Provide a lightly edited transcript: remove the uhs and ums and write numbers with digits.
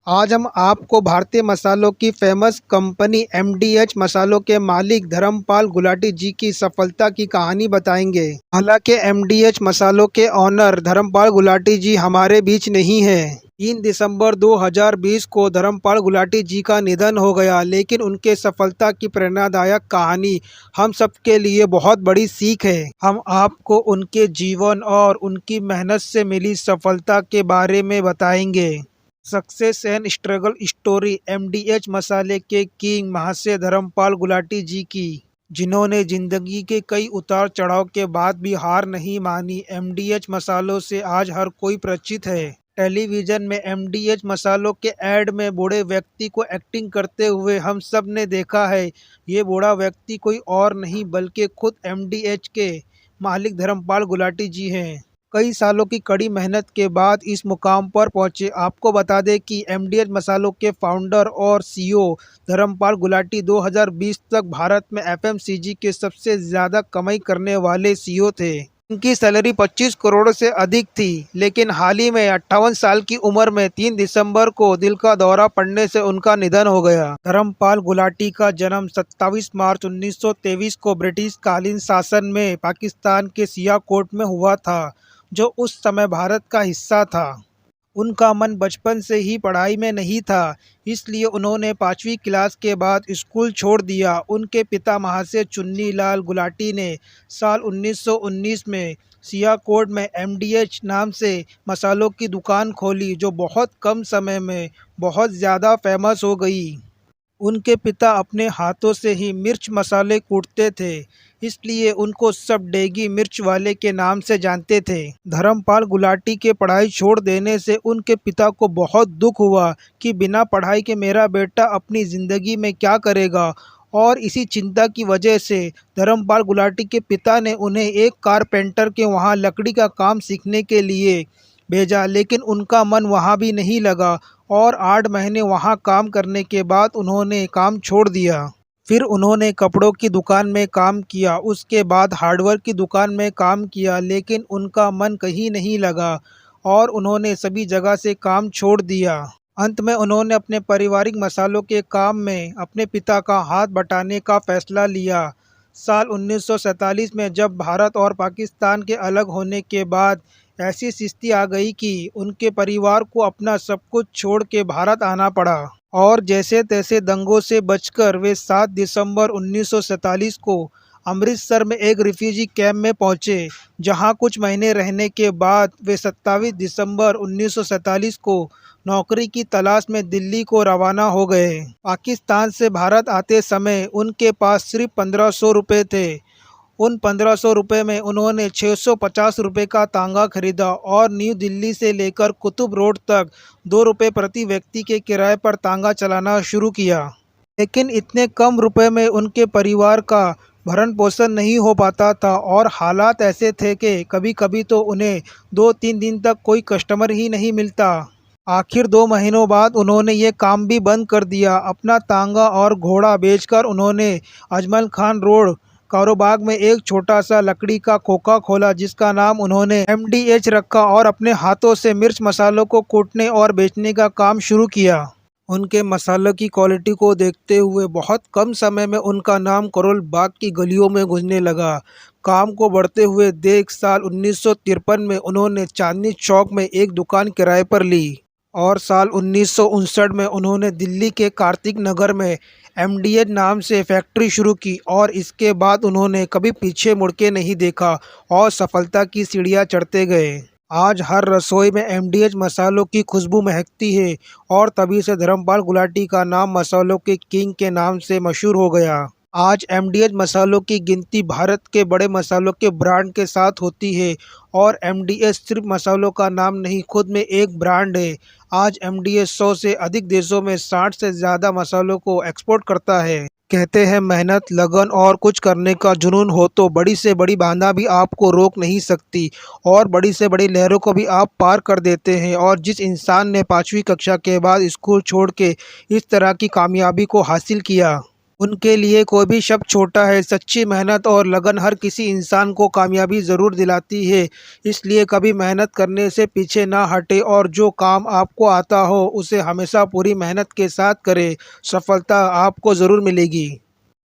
आज हम आपको भारतीय मसालों की फेमस कंपनी एमडीएच मसालों के मालिक धर्मपाल गुलाटी जी की सफलता की कहानी बताएंगे। हालांकि एमडीएच मसालों के ऑनर धर्मपाल गुलाटी जी हमारे बीच नहीं हैं। 3 दिसंबर 2020 को धर्मपाल गुलाटी जी का निधन हो गया, लेकिन उनके सफलता की प्रेरणादायक कहानी हम सबके लिए बहुत बड़ी सीख है। हम आपको उनके जीवन और उनकी मेहनत से मिली सफलता के बारे में बताएंगे। Success and struggle story MDH मसाले के किंग महाशय धर्मपाल गुलाटी जी की, जिन्होंने जिंदगी के कई उतार चढ़ाव के बाद भी हार नहीं मानी। एमडीएच मसालों से आज हर कोई परिचित है। टेलीविजन में एमडीएच मसालों के ऐड में बूढ़े व्यक्ति को एक्टिंग करते हुए हम सब ने देखा है। ये बूढ़ा व्यक्ति कोई और नहीं बल्कि खुद एमडीएच के मालिक धर्मपाल गुलाटी जी हैं। कई सालों की कड़ी मेहनत के बाद इस मुकाम पर पहुंचे। आपको बता दें कि एमडीएच मसालों के फाउंडर और सीईओ धर्मपाल गुलाटी 2020 तक भारत में एफएमसीजी के सबसे ज़्यादा कमाई करने वाले सीईओ थे। इनकी सैलरी 25 करोड़ से अधिक थी, लेकिन हाल ही में 58 साल की उम्र में 3 दिसंबर को दिल का दौरा पड़ने से उनका निधन हो गया। धर्मपाल गुलाटी का जन्म 27 मार्च 1923 को ब्रिटिश कालीन शासन में पाकिस्तान के सियालकोट में हुआ था, जो उस समय भारत का हिस्सा था। उनका मन बचपन से ही पढ़ाई में नहीं था, इसलिए उन्होंने 5वीं क्लास के बाद स्कूल छोड़ दिया। उनके पिता महाशय चुन्नी लाल गुलाटी ने साल 1919 में सियालकोट में एमडीएच नाम से मसालों की दुकान खोली, जो बहुत कम समय में बहुत ज़्यादा फेमस हो गई। उनके पिता अपने हाथों से ही मिर्च मसाले कूटते थे, इसलिए उनको सब डेगी मिर्च वाले के नाम से जानते थे। धर्मपाल गुलाटी के पढ़ाई छोड़ देने से उनके पिता को बहुत दुख हुआ कि बिना पढ़ाई के मेरा बेटा अपनी ज़िंदगी में क्या करेगा, और इसी चिंता की वजह से धर्मपाल गुलाटी के पिता ने उन्हें एक कारपेंटर के वहाँ लकड़ी का काम सीखने के लिए भेजा, लेकिन उनका मन वहाँ भी नहीं लगा और 8 महीने वहाँ काम करने के बाद उन्होंने काम छोड़ दिया। फिर उन्होंने कपड़ों की दुकान में काम किया, उसके बाद हार्डवेयर की दुकान में काम किया, लेकिन उनका मन कहीं नहीं लगा और उन्होंने सभी जगह से काम छोड़ दिया। अंत में उन्होंने अपने पारिवारिक मसालों के काम में अपने पिता का हाथ बटाने का फैसला लिया। साल 1947 में जब भारत और पाकिस्तान के अलग होने के बाद ऐसी स्थिति आ गई कि उनके परिवार को अपना सब कुछ छोड़ के भारत आना पड़ा, और जैसे तैसे दंगों से बचकर वे 7 दिसंबर 1947 को अमृतसर में एक रिफ्यूजी कैंप में पहुंचे, जहां कुछ महीने रहने के बाद वे 27 दिसंबर 1947 को नौकरी की तलाश में दिल्ली को रवाना हो गए। पाकिस्तान से भारत आते समय उनके पास सिर्फ 1500 रुपये थे। उन 1500 रुपये में उन्होंने 650 रुपये का तांगा खरीदा और न्यू दिल्ली से लेकर कुतुब रोड तक 2 रुपये प्रति व्यक्ति के किराए पर तांगा चलाना शुरू किया। लेकिन इतने कम रुपए में उनके परिवार का भरण पोषण नहीं हो पाता था और हालात ऐसे थे कि कभी कभी तो उन्हें 2-3 दिन तक कोई कस्टमर ही नहीं मिलता। आखिर 2 महीनों बाद उन्होंने ये काम भी बंद कर दिया। अपना तांगा और घोड़ा बेचकर उन्होंने अजमल खान रोड कारोबाग में एक छोटा सा लकड़ी का खोखा खोला, जिसका नाम उन्होंने एमडीएच रखा, और अपने हाथों से मिर्च मसालों को कूटने और बेचने का काम शुरू किया। उनके मसालों की क्वालिटी को देखते हुए बहुत कम समय में उनका नाम करोल बाग की गलियों में गूंजने लगा। काम को बढ़ते हुए देख साल 1953 में उन्होंने चांदनी चौक में एक दुकान किराए पर ली, और साल 1959 में उन्होंने दिल्ली के कार्तिक नगर में एमडीएच नाम से फैक्ट्री शुरू की, और इसके बाद उन्होंने कभी पीछे मुड़ के नहीं देखा और सफलता की सीढ़ियाँ चढ़ते गए। आज हर रसोई में एमडीएच मसालों की खुशबू महकती है, और तभी से धर्मपाल गुलाटी का नाम मसालों के किंग के नाम से मशहूर हो गया। आज एमडीएच मसालों की गिनती भारत के बड़े मसालों के ब्रांड के साथ होती है, और एमडीएच सिर्फ मसालों का नाम नहीं, खुद में एक ब्रांड है। आज एमडीएच 100 से अधिक देशों में 60 से ज़्यादा मसालों को एक्सपोर्ट करता है। कहते हैं मेहनत, लगन और कुछ करने का जुनून हो तो बड़ी से बड़ी बाधा भी आपको रोक नहीं सकती, और बड़ी से बड़ी लहरों को भी आप पार कर देते हैं। और जिस इंसान ने 5वीं कक्षा के बाद स्कूल छोड़ के इस तरह की कामयाबी को हासिल किया, उनके लिए कोई भी शब्द छोटा है। सच्ची मेहनत और लगन हर किसी इंसान को कामयाबी ज़रूर दिलाती है। इसलिए कभी मेहनत करने से पीछे ना हटें और जो काम आपको आता हो उसे हमेशा पूरी मेहनत के साथ करें। सफलता आपको ज़रूर मिलेगी।